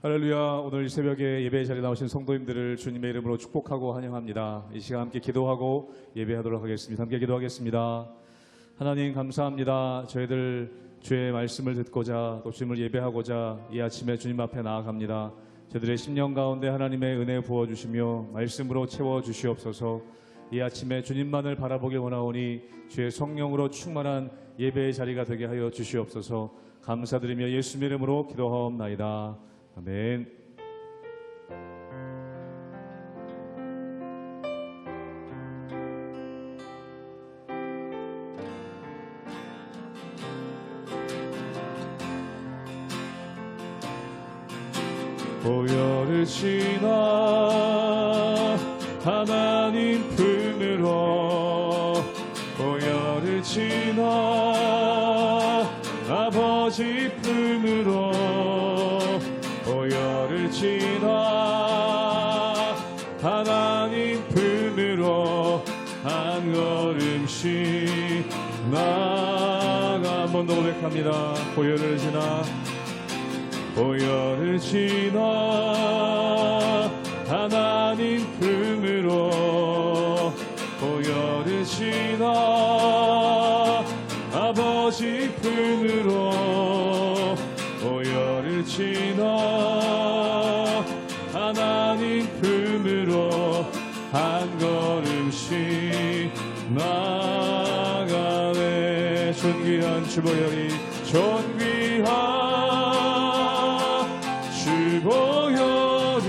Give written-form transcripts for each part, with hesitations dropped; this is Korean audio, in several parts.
할렐루야. 오늘 이 새벽에 예배 자리에 나오신 성도님들을 주님의 이름으로 축복하고 환영합니다. 이 시간 함께 기도하고 예배하도록 하겠습니다. 함께 기도하겠습니다. 하나님 감사합니다. 저희들 주의 말씀을 듣고자 또 주님을 예배하고자 이 아침에 주님 앞에 나아갑니다. 저희들의 심령 가운데 하나님의 은혜 부어주시며 말씀으로 채워주시옵소서. 이 아침에 주님만을 바라보길 원하오니 주의 성령으로 충만한 예배의 자리가 되게 하여 주시옵소서. 감사드리며 예수님의 이름으로 기도하옵나이다. 아멘. 보혈을 지나 하나님 품으로, 보혈을 지나 아버지 품으로, 보혈을 지나 하나님 품으로 한 걸음씩 나아가. 한 번 더 고백합니다. 보혈을 지나, 보혈을 지나 하나님 품으로, 보혈을 지나 아버지 품으로, 보혈을 지나 하나님 품으로 한 걸음씩 나아가네. 존귀한 주보혈이, 존귀한 주보혈이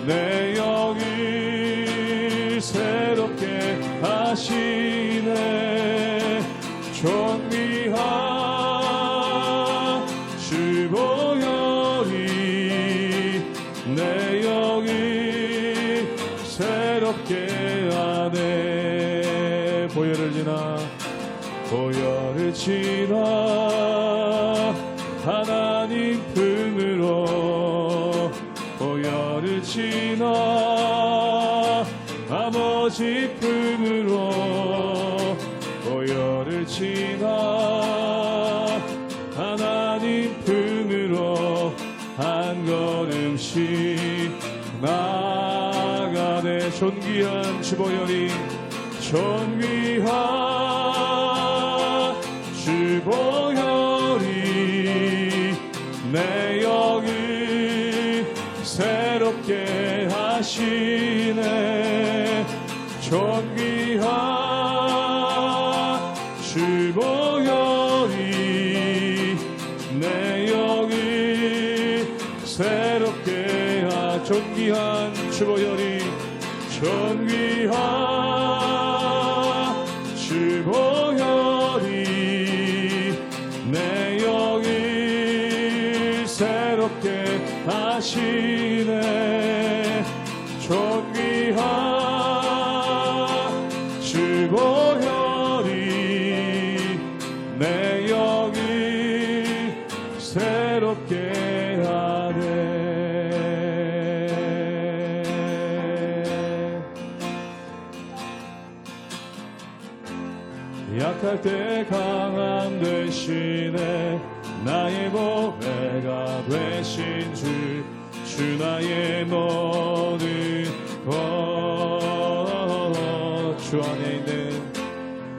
내 영을 새롭게 하시네. 존귀한 주보혈이 내 영을 새롭게 하네. 보혈을 지나, 보혈을 지나 하나님 품으로, 보혈을 지나 아버지 품으로, 보혈을 지나 하나님 품으로 한 걸음씩 나아가네. 존귀한 주보혈이, 존귀한 주보혈이 내 영을 새롭게 하시네. 존귀한 주보혈이 내 영을 새롭게 하. 존귀한 주보혈이, 존귀한 주보혈이 내 영을 새롭게 하시네. 존귀한 주보혈이 내 영을 새롭게 하네. 약할 때 강함 되시네. 나의 보배가 되신 주, 주 나의 모든 것.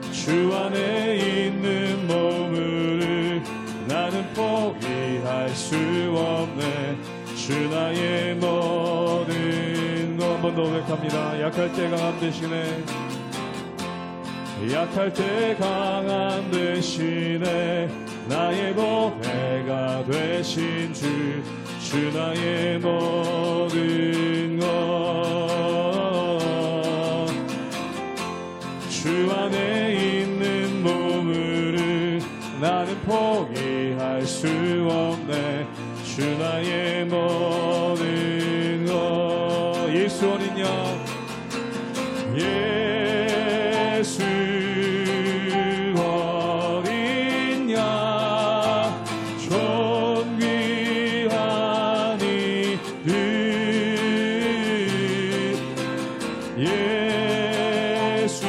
주 안에 있는 몸을 나는 포기할 수 없네. 주 나의 모든 것. 한 번 더 고백합니다. 약할 때 강함 되시네. 약할 때 강함 되시네. 나의 보배가 되신 주, 주 나의 모든 것. 주 안에 있는 몸을 나는 포기할 수 없네. 주 나의 모든 것. 예수 어린 양, 예수 어린 양, 존귀한 이름, 예수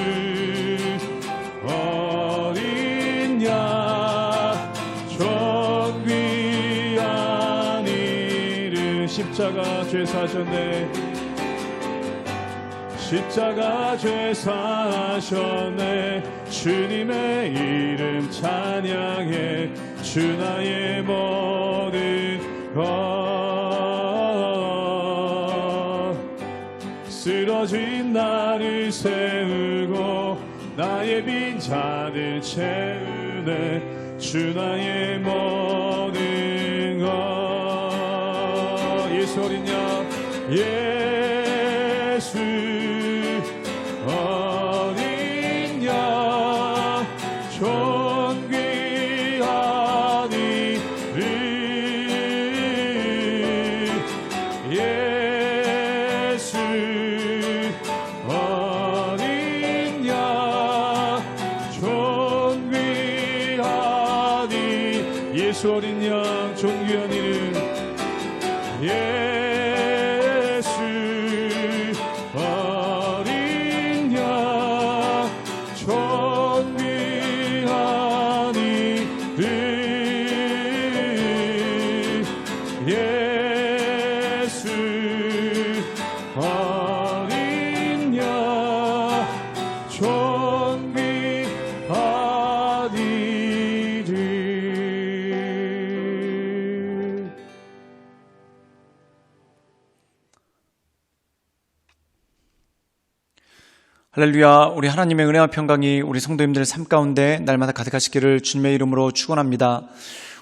어린 양, 존귀한 이름. 십자가 죄 사셨네. 십자가 죄 사셨네. 주님의 이름 찬양해. 주 나의 모든 것. 쓰러진 나를 세우고 나의 빈잔을 채우네. 주 나의 모든 것. 예수 어린 양 예수 어린 양 존귀한 이름 예수 어린 양 존귀한 이름 예수 어린 양 존귀한 이름 예수 어린 양 존귀한 이름 예수 어린 양 존귀한 이름. 할렐루야. 우리 하나님의 은혜와 평강이 우리 성도님들 삶 가운데 날마다 가득하시기를 주님의 이름으로 축원합니다.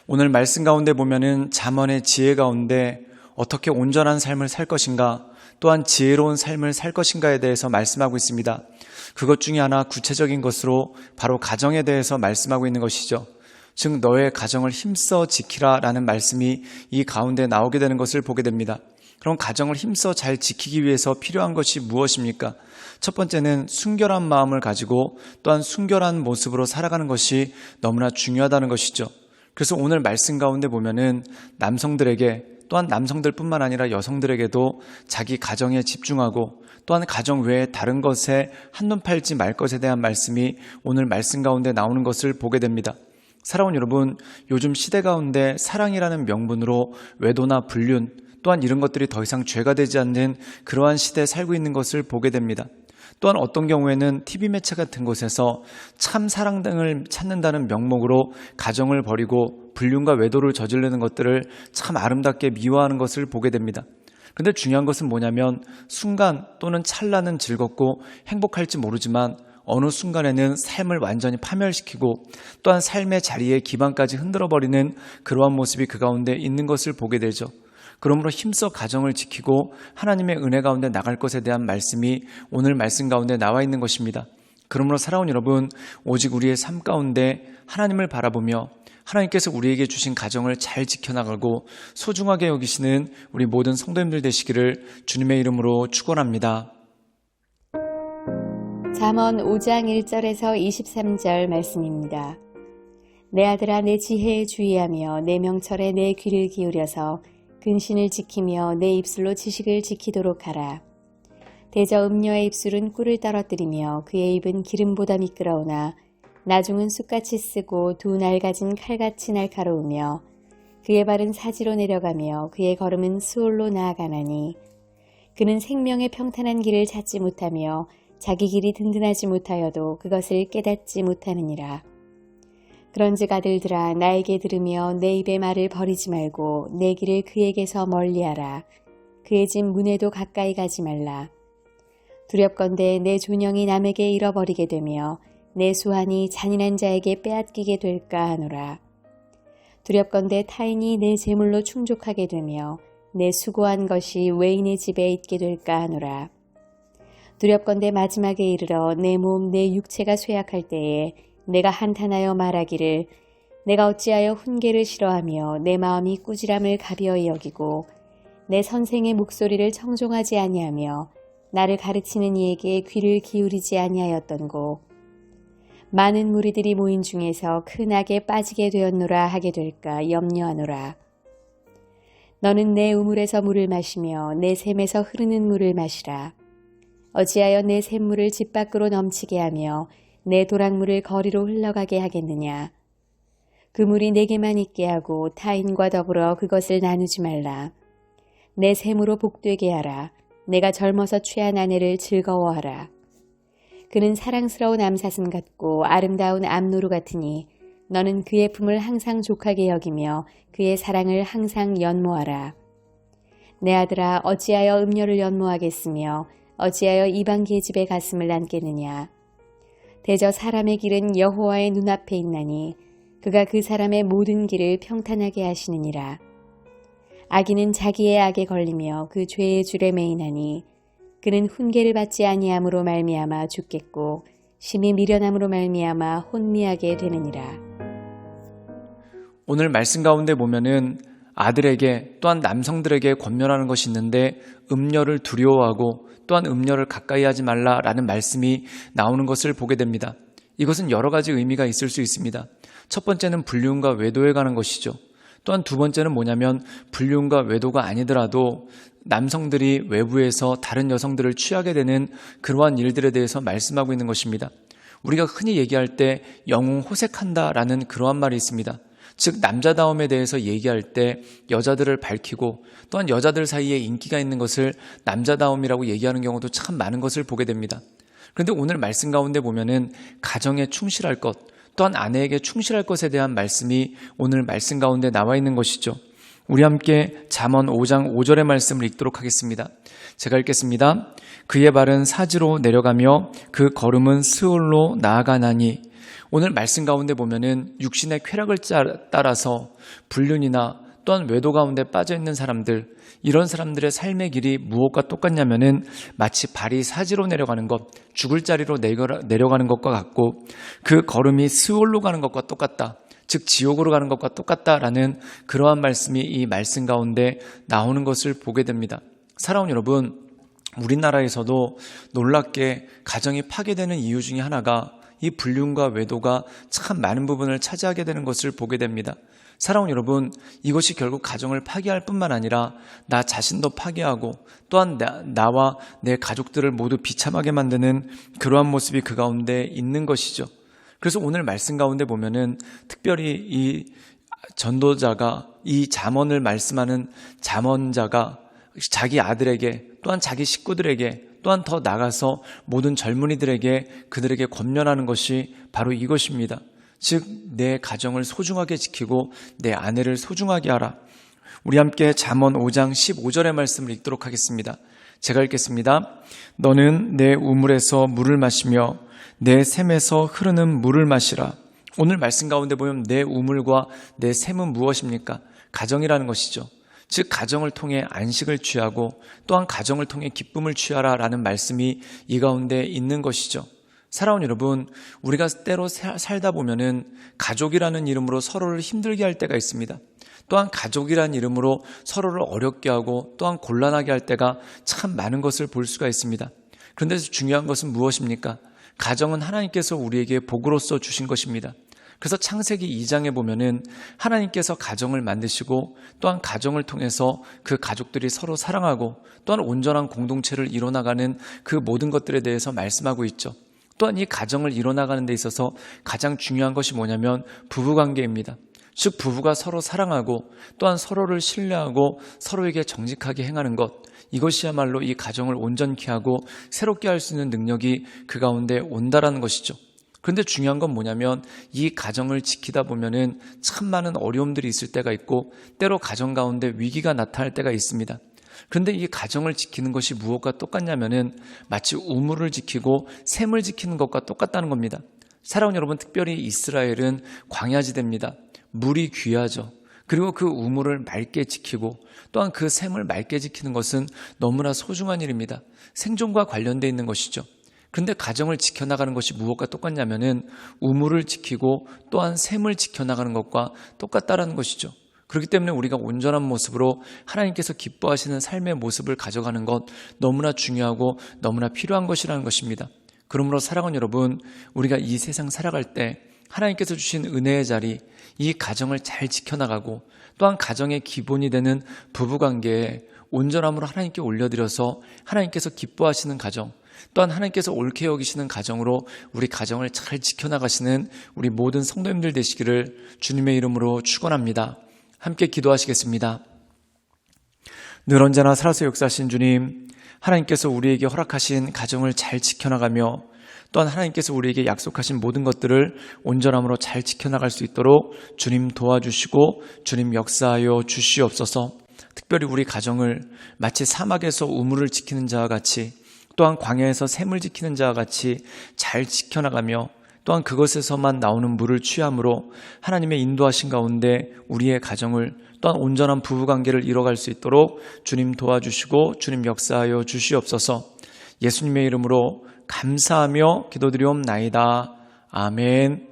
오늘 말씀 가운데 보면은 잠언의 지혜 가운데 어떻게 온전한 삶을 살 것인가, 또한 지혜로운 삶을 살 것인가에 대해서 말씀하고 있습니다. 그것 중에 하나 구체적인 것으로 바로 가정에 대해서 말씀하고 있는 것이죠. 즉 너의 가정을 힘써 지키라 라는 말씀이 이 가운데 나오게 되는 것을 보게 됩니다. 그럼 가정을 힘써 잘 지키기 위해서 필요한 것이 무엇입니까? 첫 번째는 순결한 마음을 가지고 또한 순결한 모습으로 살아가는 것이 너무나 중요하다는 것이죠. 그래서 오늘 말씀 가운데 보면은 남성들에게, 또한 남성들뿐만 아니라 여성들에게도 자기 가정에 집중하고 또한 가정 외에 다른 것에 한눈 팔지 말 것에 대한 말씀이 오늘 말씀 가운데 나오는 것을 보게 됩니다. 사랑하는 여러분, 요즘 시대 가운데 사랑이라는 명분으로 외도나 불륜, 또한 이런 것들이 더 이상 죄가 되지 않는 그러한 시대에 살고 있는 것을 보게 됩니다. 또한 어떤 경우에는 TV 매체 같은 곳에서 참 사랑 등을 찾는다는 명목으로 가정을 버리고 불륜과 외도를 저지르는 것들을 참 아름답게 미화하는 것을 보게 됩니다. 그런데 중요한 것은 뭐냐면 순간 또는 찰나는 즐겁고 행복할지 모르지만 어느 순간에는 삶을 완전히 파멸시키고 또한 삶의 자리의 기반까지 흔들어버리는 그러한 모습이 그 가운데 있는 것을 보게 되죠. 그러므로 힘써 가정을 지키고 하나님의 은혜 가운데 나갈 것에 대한 말씀이 오늘 말씀 가운데 나와 있는 것입니다. 그러므로 사랑하는 여러분, 오직 우리의 삶 가운데 하나님을 바라보며 하나님께서 우리에게 주신 가정을 잘 지켜나가고 소중하게 여기시는 우리 모든 성도님들 되시기를 주님의 이름으로 축원합니다. 잠언 5장 1절에서 23절 말씀입니다. 내 아들아, 내 지혜에 주의하며 내 명철에 내 귀를 기울여서 근신을 지키며 내 입술로 지식을 지키도록 하라. 대저 음녀의 입술은 꿀을 떨어뜨리며 그의 입은 기름보다 미끄러우나 나중은 쑥같이 쓰고 두 날가진 칼같이 날카로우며 그의 발은 사지로 내려가며 그의 걸음은 수월로 나아가나니 그는 생명의 평탄한 길을 찾지 못하며 자기 길이 든든하지 못하여도 그것을 깨닫지 못하느니라. 그런즉 아들들아, 나에게 들으며 내 입의 말을 버리지 말고 내 길을 그에게서 멀리하라. 그의 집 문에도 가까이 가지 말라. 두렵건대 내 존영이 남에게 잃어버리게 되며 내 수한이 잔인한 자에게 빼앗기게 될까 하노라. 두렵건대 타인이 내 재물로 충족하게 되며 내 수고한 것이 외인의 집에 있게 될까 하노라. 두렵건대 마지막에 이르러 내 몸 내 육체가 쇠약할 때에 내가 한탄하여 말하기를 내가 어찌하여 훈계를 싫어하며 내 마음이 꾸지람을 가벼이 여기고 내 선생의 목소리를 청종하지 아니하며 나를 가르치는 이에게 귀를 기울이지 아니하였던고. 많은 무리들이 모인 중에서 큰 악에 빠지게 되었노라 하게 될까 염려하노라. 너는 내 우물에서 물을 마시며 내 샘에서 흐르는 물을 마시라. 어찌하여 내 샘물을 집 밖으로 넘치게 하며 내 도랑물을 거리로 흘러가게 하겠느냐. 그 물이 내게만 있게 하고 타인과 더불어 그것을 나누지 말라. 내 샘으로 복되게 하라. 내가 젊어서 취한 아내를 즐거워하라. 그는 사랑스러운 암사슴 같고 아름다운 암노루 같으니 너는 그의 품을 항상 족하게 여기며 그의 사랑을 항상 연모하라. 내 아들아, 어찌하여 음녀를 연모하겠으며 어찌하여 이방 계집의 가슴을 안겠느냐. 대저 사람의 길은 여호와의 눈앞에 있나니 그가 그 사람의 모든 길을 평탄하게 하시느니라. 악인은 자기의 악에 걸리며 그 죄의 줄에 매이나니 그는 훈계를 받지 아니함으로 말미암아 죽겠고 심히 미련함으로 말미암아 혼미하게 되느니라. 오늘 말씀 가운데 보면은 아들에게 또한 남성들에게 권면하는 것이 있는데 음녀를 두려워하고 또한 음녀를 가까이 하지 말라라는 말씀이 나오는 것을 보게 됩니다. 이것은 여러 가지 의미가 있을 수 있습니다. 첫 번째는 불륜과 외도에 관한 것이죠. 또한 두 번째는 뭐냐면 불륜과 외도가 아니더라도 남성들이 외부에서 다른 여성들을 취하게 되는 그러한 일들에 대해서 말씀하고 있는 것입니다. 우리가 흔히 얘기할 때 영웅 호색한다라는 그러한 말이 있습니다. 즉 남자다움에 대해서 얘기할 때 여자들을 밝히고 또한 여자들 사이에 인기가 있는 것을 남자다움이라고 얘기하는 경우도 참 많은 것을 보게 됩니다. 그런데 오늘 말씀 가운데 보면은 가정에 충실할 것, 또한 아내에게 충실할 것에 대한 말씀이 오늘 말씀 가운데 나와 있는 것이죠. 우리 함께 잠언 5장 5절의 말씀을 읽도록 하겠습니다. 제가 읽겠습니다. 그의 발은 사지로 내려가며 그 걸음은 스올로 나아가나니. 오늘 말씀 가운데 보면은 육신의 쾌락을 따라서 불륜이나 또한 외도 가운데 빠져 있는 사람들, 이런 사람들의 삶의 길이 무엇과 똑같냐면은 마치 발이 사지로 내려가는 것, 죽을 자리로 내려가는 것과 같고 그 걸음이 스올로 가는 것과 똑같다. 즉 지옥으로 가는 것과 똑같다라는 그러한 말씀이 이 말씀 가운데 나오는 것을 보게 됩니다. 사랑하는 여러분, 우리나라에서도 놀랍게 가정이 파괴되는 이유 중에 하나가 이 불륜과 외도가 참 많은 부분을 차지하게 되는 것을 보게 됩니다. 사랑하는 여러분, 이것이 결국 가정을 파괴할 뿐만 아니라 나 자신도 파괴하고 또한 나와 내 가족들을 모두 비참하게 만드는 그러한 모습이 그 가운데 있는 것이죠. 그래서 오늘 말씀 가운데 보면은 특별히 이 전도자가 이 잠언을 말씀하는 잠언자가 자기 아들에게 또한 자기 식구들에게 또한 더 나가서 모든 젊은이들에게 그들에게 권면하는 것이 바로 이것입니다. 즉 내 가정을 소중하게 지키고 내 아내를 소중하게 하라. 우리 함께 잠언 5장 15절의 말씀을 읽도록 하겠습니다. 제가 읽겠습니다. 너는 내 우물에서 물을 마시며 내 샘에서 흐르는 물을 마시라. 오늘 말씀 가운데 보면 내 우물과 내 샘은 무엇입니까? 가정이라는 것이죠. 즉 가정을 통해 안식을 취하고 또한 가정을 통해 기쁨을 취하라라는 말씀이 이 가운데 있는 것이죠. 사랑하는 여러분, 우리가 때로 살다 보면은 가족이라는 이름으로 서로를 힘들게 할 때가 있습니다. 또한 가족이라는 이름으로 서로를 어렵게 하고 또한 곤란하게 할 때가 참 많은 것을 볼 수가 있습니다. 그런데 중요한 것은 무엇입니까? 가정은 하나님께서 우리에게 복으로서 주신 것입니다. 그래서 창세기 2장에 보면은 하나님께서 가정을 만드시고 또한 가정을 통해서 그 가족들이 서로 사랑하고 또한 온전한 공동체를 이뤄나가는 그 모든 것들에 대해서 말씀하고 있죠. 또한 이 가정을 이뤄나가는 데 있어서 가장 중요한 것이 뭐냐면 부부관계입니다. 즉 부부가 서로 사랑하고 또한 서로를 신뢰하고 서로에게 정직하게 행하는 것, 이것이야말로 이 가정을 온전케 하고 새롭게 할 수 있는 능력이 그 가운데 온다라는 것이죠. 그런데 중요한 건 뭐냐면 이 가정을 지키다 보면은 참 많은 어려움들이 있을 때가 있고 때로 가정 가운데 위기가 나타날 때가 있습니다. 그런데 이 가정을 지키는 것이 무엇과 똑같냐면은 마치 우물을 지키고 샘을 지키는 것과 똑같다는 겁니다. 사랑하는 여러분, 특별히 이스라엘은 광야지대입니다. 물이 귀하죠. 그리고 그 우물을 맑게 지키고 또한 그 샘을 맑게 지키는 것은 너무나 소중한 일입니다. 생존과 관련되어 있는 것이죠. 그런데 가정을 지켜나가는 것이 무엇과 똑같냐면은 우물을 지키고 또한 샘을 지켜나가는 것과 똑같다라는 것이죠. 그렇기 때문에 우리가 온전한 모습으로 하나님께서 기뻐하시는 삶의 모습을 가져가는 것 너무나 중요하고 너무나 필요한 것이라는 것입니다. 그러므로 사랑하는 여러분, 우리가 이 세상 살아갈 때 하나님께서 주신 은혜의 자리, 이 가정을 잘 지켜나가고 또한 가정의 기본이 되는 부부관계에 온전함으로 하나님께 올려드려서 하나님께서 기뻐하시는 가정, 또한 하나님께서 옳게 여기시는 가정으로 우리 가정을 잘 지켜나가시는 우리 모든 성도님들 되시기를 주님의 이름으로 축원합니다. 함께 기도하시겠습니다. 늘 언제나 살아서 역사하신 주님, 하나님께서 우리에게 허락하신 가정을 잘 지켜나가며 또한 하나님께서 우리에게 약속하신 모든 것들을 온전함으로 잘 지켜나갈 수 있도록 주님 도와주시고 주님 역사하여 주시옵소서. 특별히 우리 가정을 마치 사막에서 우물을 지키는 자와 같이 또한 광야에서 샘을 지키는 자와 같이 잘 지켜나가며 또한 그것에서만 나오는 물을 취함으로 하나님의 인도하신 가운데 우리의 가정을 또한 온전한 부부관계를 이뤄갈 수 있도록 주님 도와주시고 주님 역사하여 주시옵소서. 예수님의 이름으로 감사하며 기도드리옵나이다. 아멘.